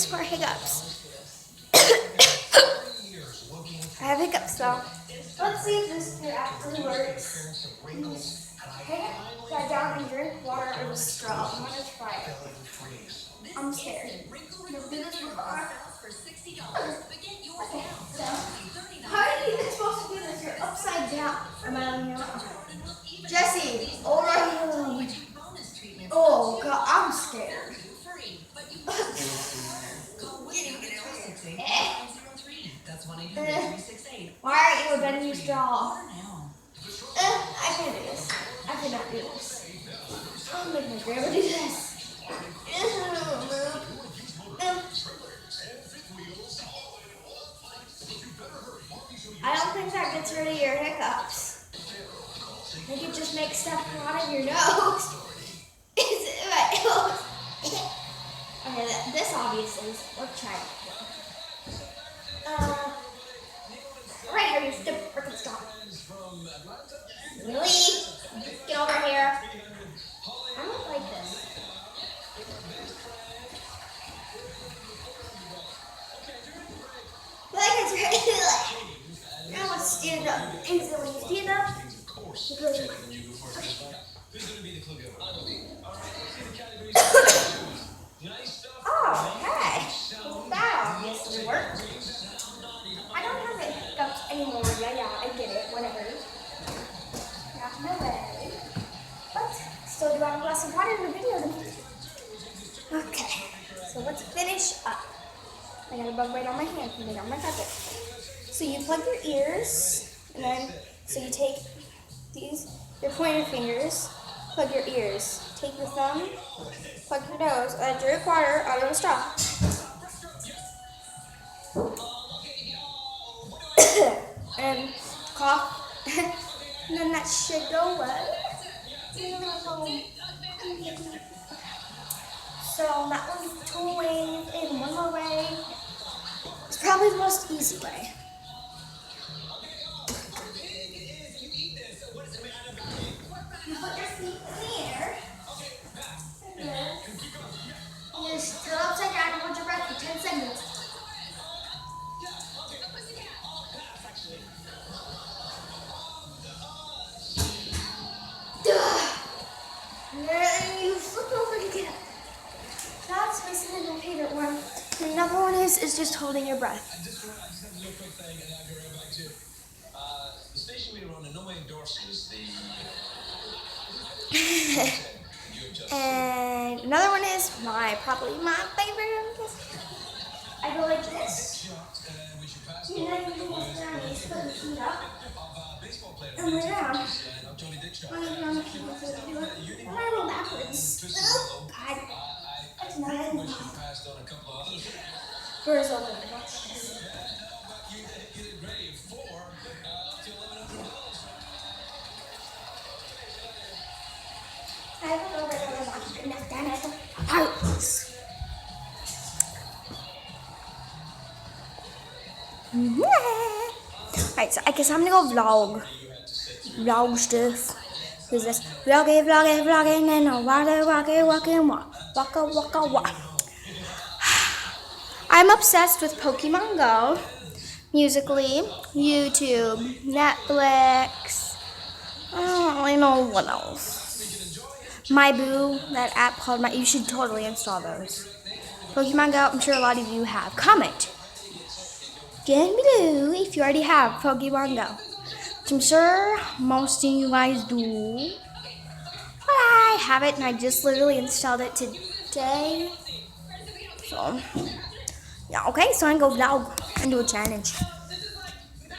For hiccups. I have hiccups though. Let's see if this here actually works. Okay, lie down and drink water out of a straw. I'm gonna try it. I'm scared. Never do this before. Okay, so how are you even supposed to do this? You're upside down. Am I on your own? Jesse, oh, oh God, I'm scared. Why aren't you bending your straw? I can't do this. I cannot do this. I'll make my grandma do this. I don't think that gets rid of your hiccups. I think it just makes stuff come out of your nose. Okay, this obviously is. Let's try it. Right here, you stupid freaking stop. Really? Get over here. I don't like this. Like it's really now let's stand up. Instantly stand up. Oh, hey. Well, that obviously worked. I don't have it hiccups anymore. Yeah, I get it. Whatever. Not my way. But still do have a glass of water in the video. Okay. So let's finish up. I got a bug right on my hand and on my carpet. So you plug your ears, and then so you take your pointer fingers, plug your ears. Take your thumb, plug your nose, and drink water out of a straw. And cough, and then that should go away. So that one's 2 ways and 1 more way. It's probably the most easy way. You put your feet in the air. And then you still upside down and hold your breath for 10 seconds. And then you flip over to get up. That's basically my favorite one. And another one is just holding your breath. I just have to do a quick thing and I'll get right back to the station we run in no way endorses the And another one is probably my favorite. I go like this. And then you can walk down and you put your feet up. And lay down. And I roll backwards. Oh, God. That's not it. Doors open. Watch this. I have a little bit of a watch. Damn it. Alright, so I guess I'm gonna go vlog stuff. Who's this? Vlogging, and walk. I'm obsessed with Pokemon Go, Musical.ly, YouTube, Netflix. I don't really know what else. My Boo, that app called you should totally install those. Pokemon Go, I'm sure a lot of you have. Comment down below if you already have Pokemon Go. Which I'm sure most of you guys do. But I have it and I just literally installed it today. So, yeah, okay, so I'm gonna go vlog and do a challenge.